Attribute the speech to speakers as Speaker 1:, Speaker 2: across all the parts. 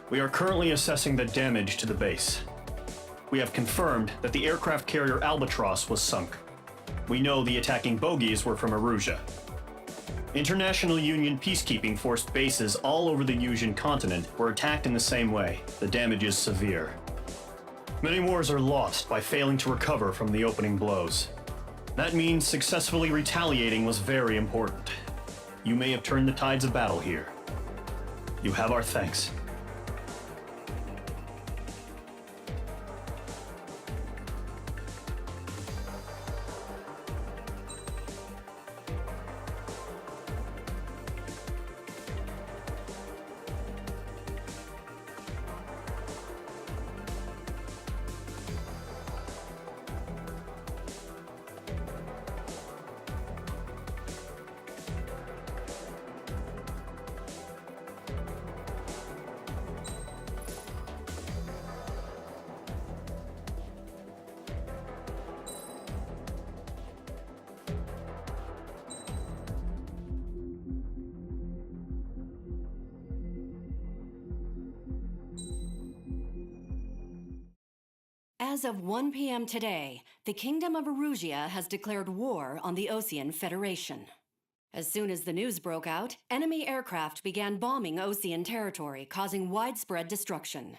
Speaker 1: We are currently assessing the damage to the base. We have confirmed that the aircraft carrier Albatross was sunk. We know the attacking bogies were from Erusia. International Union peacekeeping force bases all over the Yusian continent were attacked in the same way. The damage is severe. Many wars are lost by failing to recover from the opening blows. That means successfully retaliating was very important. You may have turned the tides of battle here. You have our thanks.
Speaker 2: As of 1 p.m. today, the Kingdom of Erusia has declared war on the Osean Federation. As soon as the news broke out, enemy aircraft began bombing Osean territory, causing widespread destruction.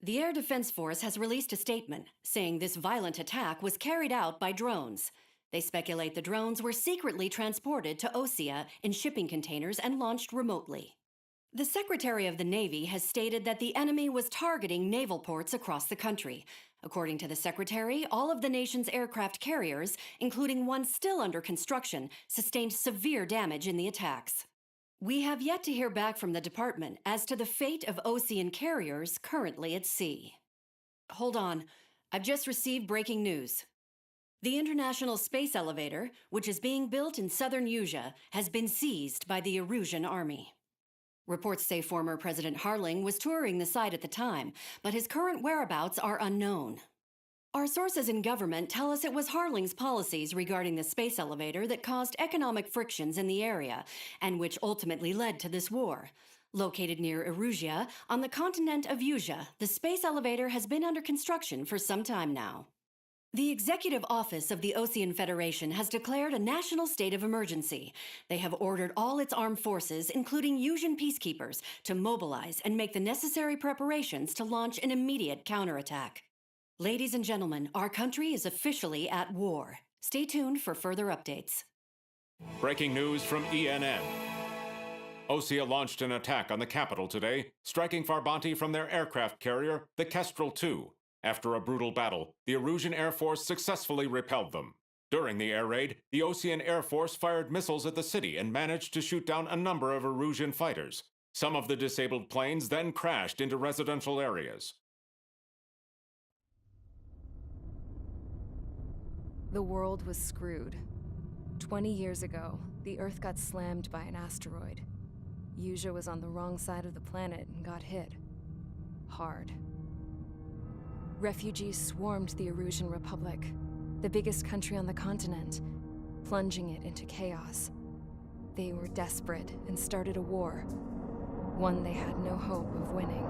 Speaker 2: The Air Defense Force has released a statement saying this violent attack was carried out by drones. They speculate the drones were secretly transported to Osea in shipping containers and launched remotely. The Secretary of the Navy has stated that the enemy was targeting naval ports across the country. According to the Secretary, all of the nation's aircraft carriers, including one still under construction, sustained severe damage in the attacks. We have yet to hear back from the department as to the fate of Osean carriers currently at sea. Hold on, I've just received breaking news. The International Space Elevator, which is being built in southern Yusia, has been seized by the Erusian army. Reports say former President Harling was touring the site at the time, but his current whereabouts are unknown. Our sources in government tell us it was Harling's policies regarding the space elevator that caused economic frictions in the area, and which ultimately led to this war. Located near Erusia, on the continent of Yusia, the space elevator has been under construction for some time now. The Executive Office of the Osean Federation has declared a national state of emergency. They have ordered all its armed forces, including Yusian peacekeepers, to mobilize and make the necessary preparations to launch an immediate counterattack. Ladies and gentlemen, our country is officially at war. Stay tuned for further updates.
Speaker 3: Breaking news from ENN. Osea launched an attack on the capital today, striking Farbanti from their aircraft carrier, the Kestrel II. After a brutal battle, the Erusian Air Force successfully repelled them. During the air raid, the Osean Air Force fired missiles at the city and managed to shoot down a number of Erusian fighters. Some of the disabled planes then crashed into residential areas.
Speaker 4: The world was screwed. 20 years ago, the Earth got slammed by an asteroid. Yusia was on the wrong side of the planet and got hit. Hard. Refugees swarmed the Erusian Republic, the biggest country on the continent, plunging it into chaos. They were desperate and started a war, one they had no hope of winning.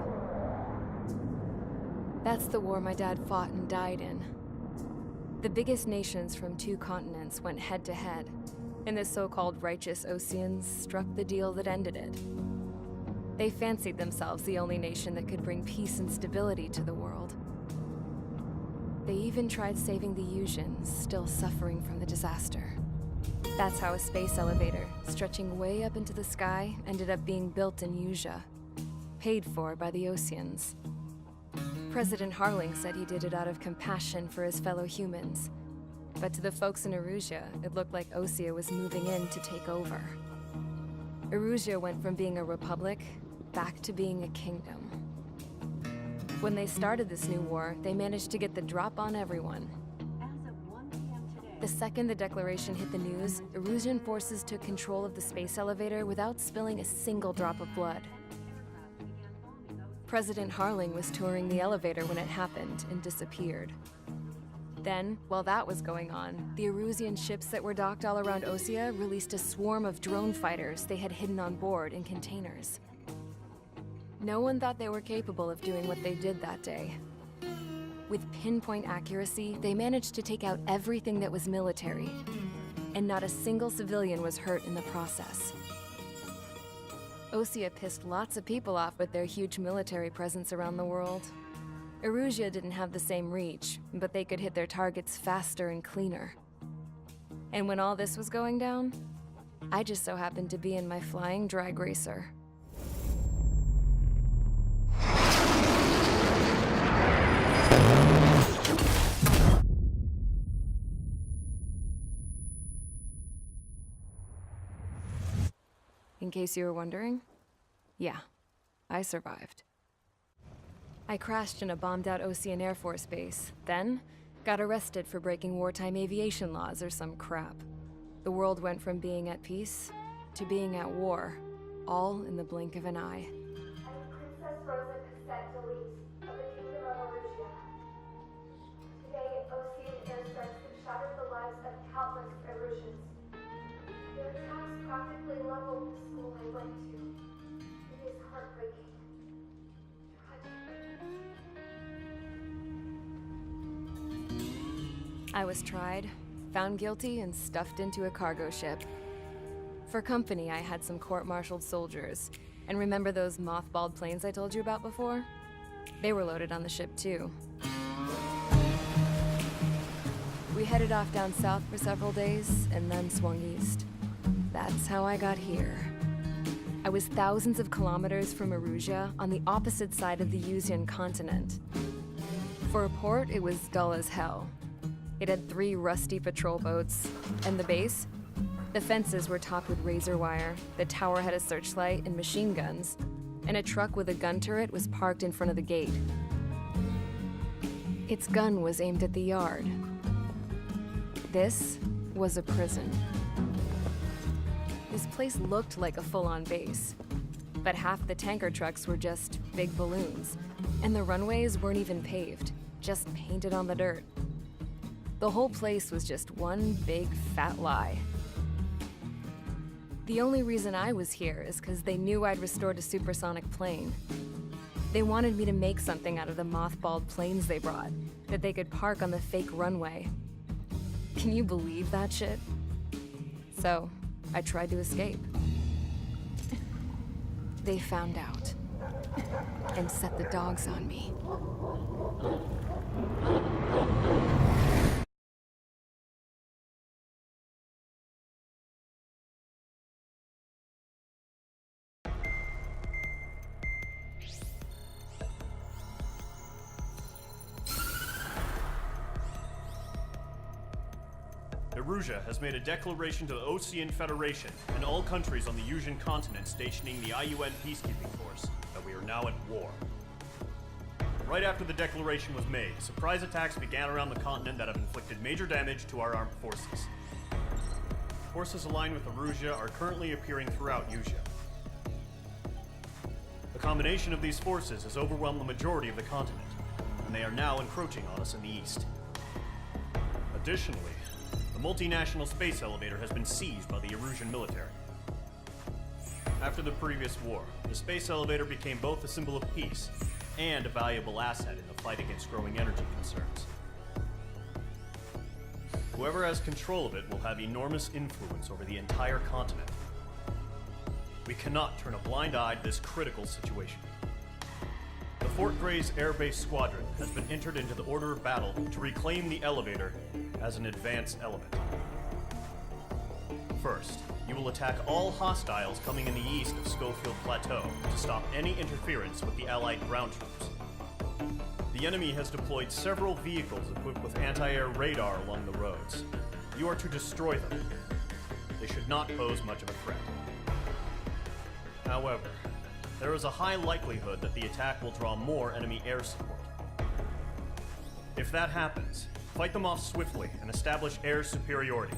Speaker 4: That's the war my dad fought and died in. The biggest nations from 2 continents went head-to-head, and the so-called righteous Oseans struck the deal that ended it. They fancied themselves the only nation that could bring peace and stability to the world. They even tried saving the Yusians, still suffering from the disaster. That's how a space elevator, stretching way up into the sky, ended up being built in Yusia, paid for by the Oseans. President Harling said he did it out of compassion for his fellow humans. But to the folks in Erusia, it looked like Osea was moving in to take over. Erusia went from being a republic back to being a kingdom. When they started this new war, they managed to get the drop on everyone.
Speaker 2: As of 1 p.m. today,
Speaker 4: The second the declaration hit the news, Erusian forces took control of the space elevator without spilling a single drop of blood. President Harling was touring the elevator when it happened and disappeared. Then, while that was going on, the Erusian ships that were docked all around Osea released a swarm of drone fighters they had hidden on board in containers. No one thought they were capable of doing what they did that day. With pinpoint accuracy, they managed to take out everything that was military, and not a single civilian was hurt in the process. Osea pissed lots of people off with their huge military presence around the world. Erusia didn't have the same reach, but they could hit their targets faster and cleaner. And when all this was going down, I just so happened to be in my flying drag racer. In case you were wondering, yeah, I survived. I crashed in a bombed-out Osean Air Force base, then got arrested for breaking wartime aviation laws or some crap. The world went from being at peace to being at war, all in the blink of an eye.
Speaker 5: I am Princess Rosa Cassette Delise of the Kingdom of Erusia. Today, Osean airstrikes have shattered the lives of countless Erusians. Their attacks practically leveled the school I went to. It is heartbreaking. Tragic.
Speaker 4: I was tried, found guilty, and stuffed into a cargo ship. For company, I had some court-martialed soldiers. And remember those mothballed planes I told you about before? They were loaded on the ship, too. We headed off down south for several days, and then swung east. That's how I got here. I was thousands of kilometers from Erusia, on the opposite side of the Yuzian continent. For a port, it was dull as hell. It had 3 rusty patrol boats, and the base? The fences were topped with razor wire, the tower had a searchlight and machine guns, and a truck with a gun turret was parked in front of the gate. Its gun was aimed at the yard. This was a prison. This place looked like a full-on base, but half the tanker trucks were just big balloons, and the runways weren't even paved, just painted on the dirt. The whole place was just one big fat lie. The only reason I was here is because they knew I'd restored a supersonic plane. They wanted me to make something out of the mothballed planes they brought, that they could park on the fake runway. Can you believe that shit? So, I tried to escape. They found out, and set the dogs on me.
Speaker 1: Erusia has made a declaration to the Osean Federation and all countries on the Yuzian continent stationing the IUN peacekeeping force that we are now at war. Right after the declaration was made, surprise attacks began around the continent that have inflicted major damage to our armed forces. Forces aligned with Erusia are currently appearing throughout Yusia. The combination of these forces has overwhelmed the majority of the continent, and they are now encroaching on us in the east. Additionally, the multinational space elevator has been seized by the Erusian military. After the previous war, the space elevator became both a symbol of peace and a valuable asset in the fight against growing energy concerns. Whoever has control of it will have enormous influence over the entire continent. We cannot turn a blind eye to this critical situation. The Fort Grays Air Base Squadron has been entered into the order of battle to reclaim the elevator as an advance element. First, you will attack all hostiles coming in the east of Schofield Plateau to stop any interference with the Allied ground troops. The enemy has deployed several vehicles equipped with anti-air radar along the roads. You are to destroy them. They should not pose much of a threat. However, there is a high likelihood that the attack will draw more enemy air support. If that happens, fight them off swiftly and establish air superiority.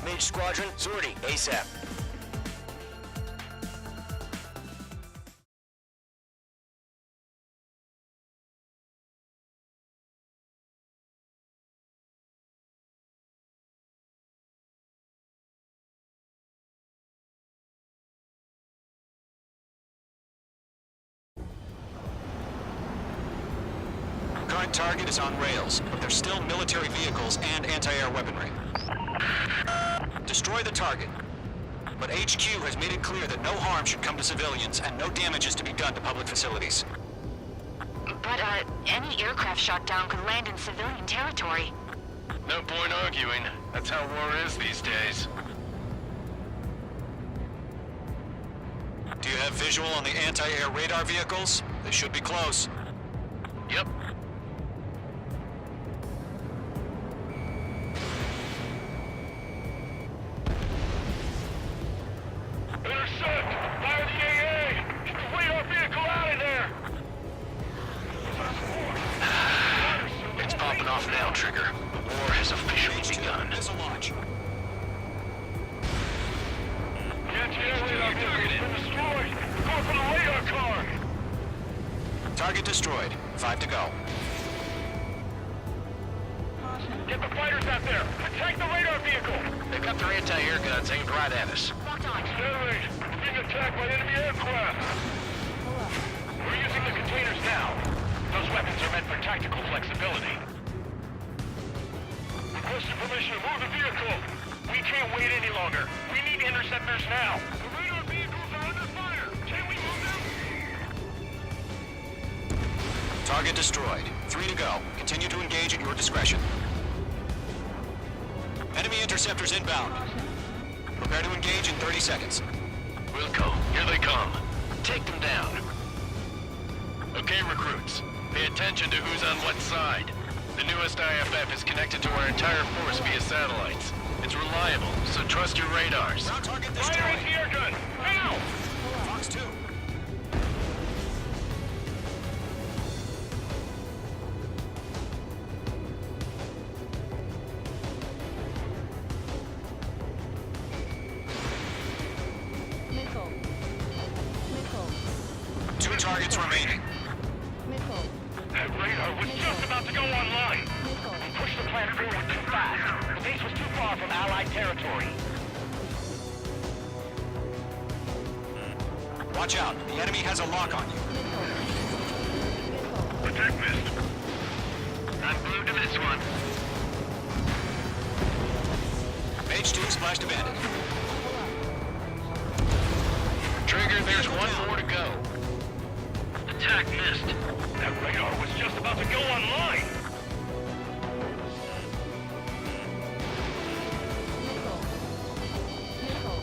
Speaker 6: Mage Squadron, sortie, ASAP.
Speaker 7: Current target is on rails, but there's still military vehicles and anti-air weaponry. Destroy the target. But HQ has made it clear that no harm should come to civilians and no damage is to be done to public facilities.
Speaker 8: But, any aircraft shot down could land in civilian territory.
Speaker 9: No point arguing. That's how war is these days.
Speaker 7: Do you have visual on the anti-air radar vehicles? They should be close.
Speaker 9: Yep. Intercept! Fire the AA! Get the radar vehicle out of there! It's popping off now, Trigger. The war has officially begun.
Speaker 7: Missile launch.
Speaker 9: The anti-air radar vehicle has been destroyed! Go for the radar car!
Speaker 7: Target destroyed. 5 to go.
Speaker 9: Get the fighters out there! Attack the radar vehicle! They've got their anti-air guns aimed right at us.
Speaker 8: Locked on.
Speaker 9: Stanley, we're being attacked by enemy aircraft! We're using the containers now. Those weapons are meant for tactical flexibility. Requesting permission to move the vehicle! We can't wait any longer. We need interceptors now! The radar vehicles are under fire! Can we move them?
Speaker 7: Target destroyed. 3 to go. Continue to engage at your discretion. Enemy interceptors inbound. Prepare to engage in 30 seconds.
Speaker 9: Wilco, here they come. Take them down. Okay, recruits. Pay attention to who's on what side. The newest IFF is connected to our entire force via satellites. It's reliable, so trust your radars.
Speaker 7: Ground target
Speaker 9: Fire
Speaker 7: destroyed.
Speaker 9: anti-air gun! Now!
Speaker 7: Fox 2.
Speaker 4: Nickel. Nickel.
Speaker 7: 2 targets remaining.
Speaker 4: Nickel.
Speaker 9: That radar was just about to go online!
Speaker 4: Nickel.
Speaker 9: Push the planet forward too fast. The base was too far from Allied territory.
Speaker 7: Watch out. The enemy has a lock on you.
Speaker 9: Attack missed. I'm glued to this one.
Speaker 7: Mage 2 splashed abandoned.
Speaker 9: Trigger, there's one more to go. Attack missed. That radar was just about to go online.
Speaker 4: Nickel. Nickel.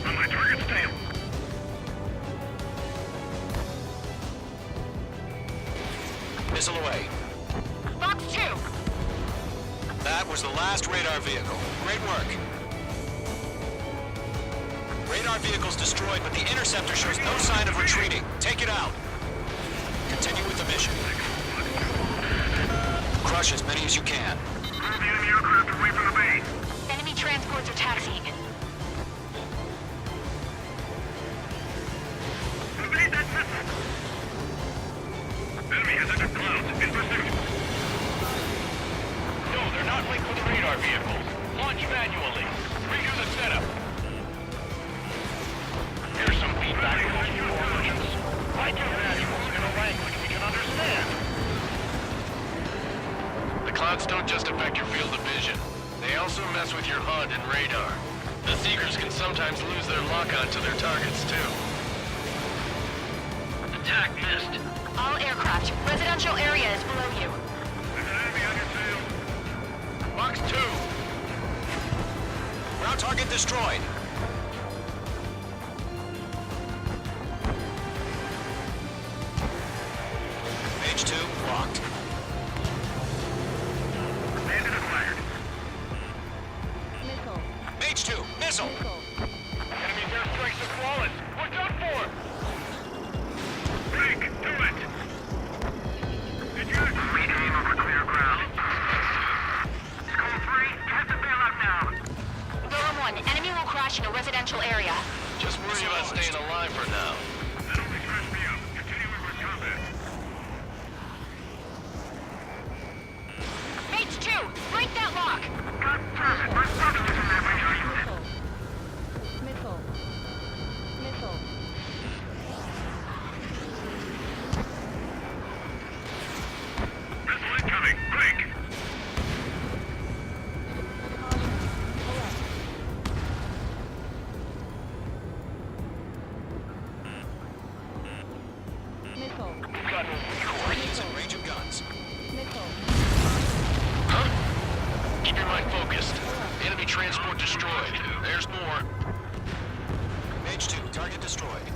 Speaker 9: On my target's tail.
Speaker 7: Missile away.
Speaker 8: Fox 2!
Speaker 7: That was the last radar vehicle. Great work. Radar vehicle's destroyed, but the interceptor shows no sign of retreating. Take it out. Continue with the mission. Crush as many as you can.
Speaker 9: Move the enemy aircraft away from the base.
Speaker 8: Enemy transports are taxiing.
Speaker 9: Evade that missile. Enemy has entered clouds. In pursuit. No, they're not linked with the radar vehicles. Launch manually. Redo the setup. Here's some feedback from all you origins. Write your manuals in a language we can understand. The clouds don't just affect your field of vision. They also mess with your HUD and radar. The Seekers can sometimes lose their lock-on to their targets, too. Attack missed.
Speaker 8: All aircraft. Residential area is below you.
Speaker 9: There's an enemy on your tail. Box 2.
Speaker 7: Ground target destroyed. Mage 2 locked.
Speaker 9: Bandit acquired.
Speaker 4: Nickel.
Speaker 7: Mage 2 missile.
Speaker 4: Nickel.
Speaker 9: Enemy's airstrikes are flawless. We're done for. Break. Do it. Did you rename over clear ground? Skull 3, get the bailout now.
Speaker 8: They're
Speaker 9: We've got no recourse.
Speaker 7: It's in range of guns.
Speaker 9: Huh? Keep your mind focused. Enemy transport destroyed. There's more.
Speaker 7: Mage 2, target destroyed.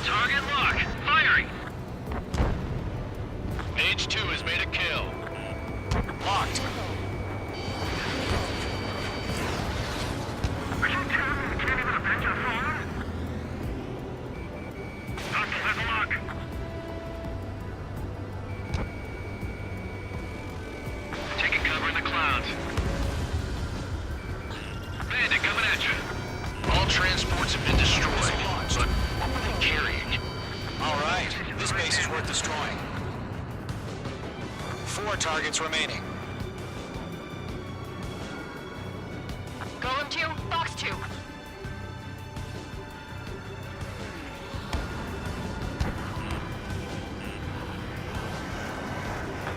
Speaker 9: Target lock. Firing. Mage 2 has made a kill.
Speaker 7: Locked.
Speaker 9: Are you telling me you can't even avenge your father? Not to have a lock. Taking cover in the clouds. Bandit coming at you. All transports have been destroyed, but what were they carrying?
Speaker 7: All right, this base is worth destroying. 4 targets remaining.
Speaker 8: Golem 2, Box 2.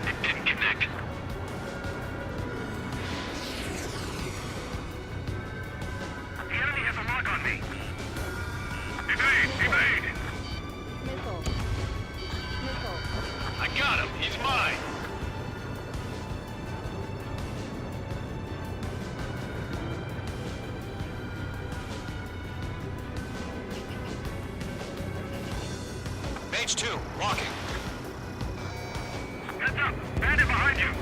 Speaker 9: It didn't connect. The enemy has a lock on me. Evade! I got him! He's mine!
Speaker 7: Mage 2, locking.
Speaker 9: Heads up! Bandit behind you!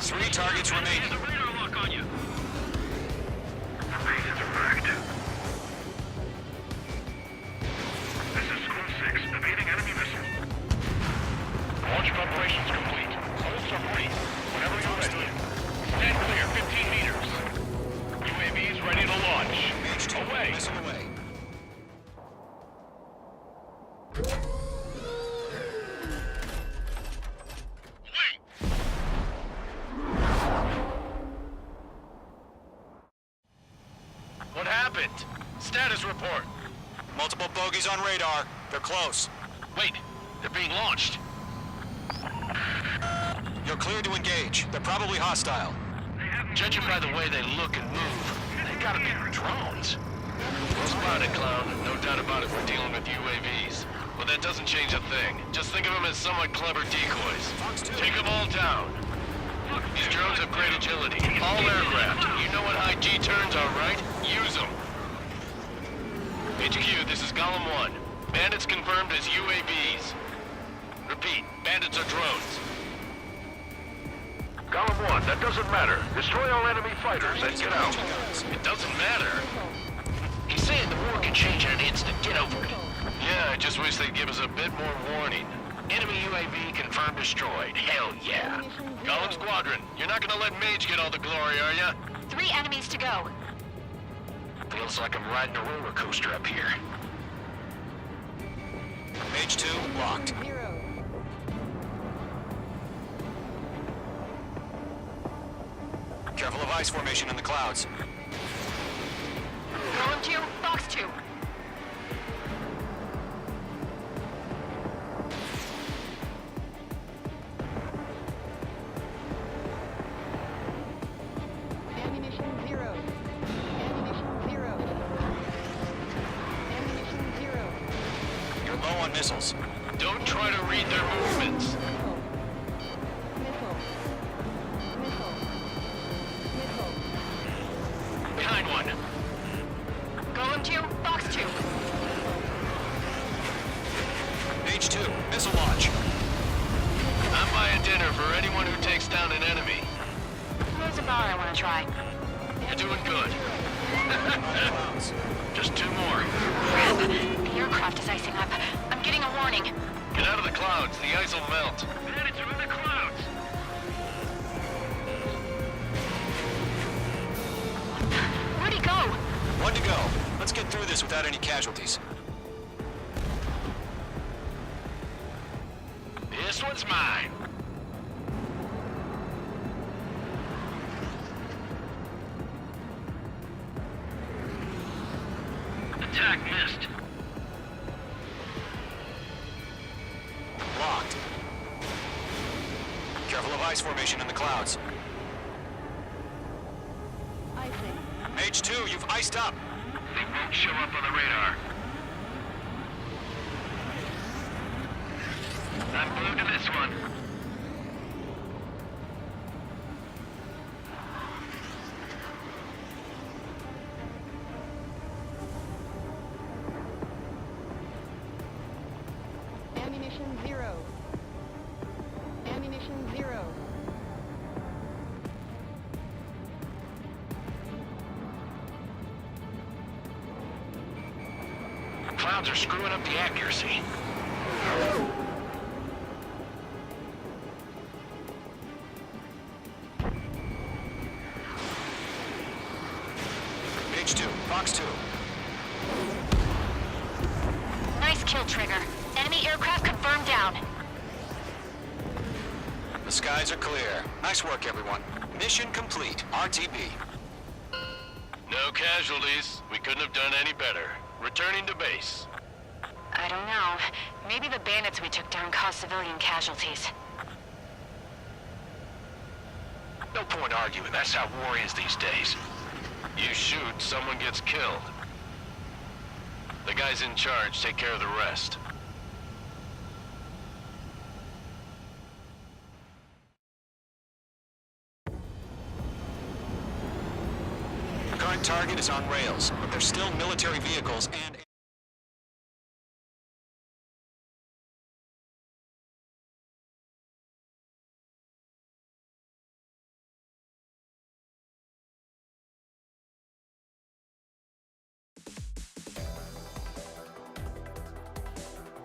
Speaker 7: 3 targets remaining.
Speaker 9: There's a radar lock on you! The base is wrecked. This is Squad 6, evading enemy missile. Launch preparations complete. Hold submarine. Whenever you're ready. Stand clear, 15 meters. UAVs ready to launch.
Speaker 7: Mage 2,
Speaker 9: Away!
Speaker 7: missile away.
Speaker 9: What happened? Status report.
Speaker 7: Multiple bogies on radar. They're close.
Speaker 9: Wait, they're being launched.
Speaker 7: You're cleared to engage. They're probably hostile.
Speaker 9: Judging by the way they look and move, they gotta be drones. Well spotted, clown. No doubt about it, we're dealing with UAVs. But that doesn't change a thing. Just think of them as somewhat clever decoys. Take them all down. These drones have great agility. All aircraft. You know what high G turns are, right? Use them. HQ, this is Golem 1. Bandits confirmed as UAVs. Repeat, bandits are drones. Golem 1, that doesn't matter. Destroy all enemy fighters and get out. It doesn't matter. He's saying the war can change in an instant. Get over it. Yeah, I just wish they'd give us a bit more warning. Enemy UAV confirmed destroyed. Hell yeah. Golem Squadron, you're not gonna let Mage get all the glory, are ya?
Speaker 8: 3 enemies to go.
Speaker 9: Feels like I'm riding a roller coaster up here.
Speaker 7: Mage 2, locked. Careful of ice formation in the clouds.
Speaker 8: Golem 2, Box 2.
Speaker 10: Ammunition 0. Ammunition 0. Ammunition 0.
Speaker 7: You're low on missiles.
Speaker 9: Don't try to read their movements.
Speaker 10: Missile. Missile. Missile.
Speaker 9: Behind one.
Speaker 8: Golem 2, Box 2.
Speaker 7: Mage 2, missile launch.
Speaker 9: I'm buying dinner for anyone who takes down an enemy.
Speaker 8: There's a bar I want to try.
Speaker 9: You're doing good. Just 2 more.
Speaker 8: Crap. The aircraft is icing up. I'm getting a warning.
Speaker 9: Get out of the clouds. The ice will melt. Bandits are in the clouds.
Speaker 8: Where'd he go?
Speaker 7: 1 to go. Let's get through this without any casualties.
Speaker 9: This one's mine. Attack missed.
Speaker 7: Locked. Careful of ice formation in the clouds.
Speaker 10: Icing.
Speaker 7: Mage 2, you've iced up.
Speaker 9: They won't show up on the radar. I'm glued to this one.
Speaker 10: Ammunition 0. Ammunition 0.
Speaker 7: Clouds are screwing up the accuracy. Page 2, Fox 2.
Speaker 8: Nice kill, Trigger. Enemy aircraft confirmed down.
Speaker 7: The skies are clear. Nice work, everyone. Mission complete. RTB.
Speaker 9: No casualties. We couldn't have done any better. Returning to base.
Speaker 8: I don't know. Maybe the bandits we took down caused civilian casualties.
Speaker 7: No point arguing. That's how war is these days.
Speaker 9: You shoot, someone gets killed. The guys in charge take care of the rest.
Speaker 7: Current target is on rails, but there's still military vehicles and...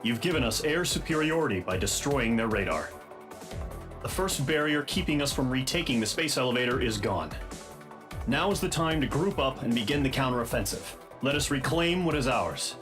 Speaker 1: You've given us air superiority by destroying their radar. The first barrier keeping us from retaking the space elevator is gone. Now is the time to group up and begin the counteroffensive. Let us reclaim what is ours.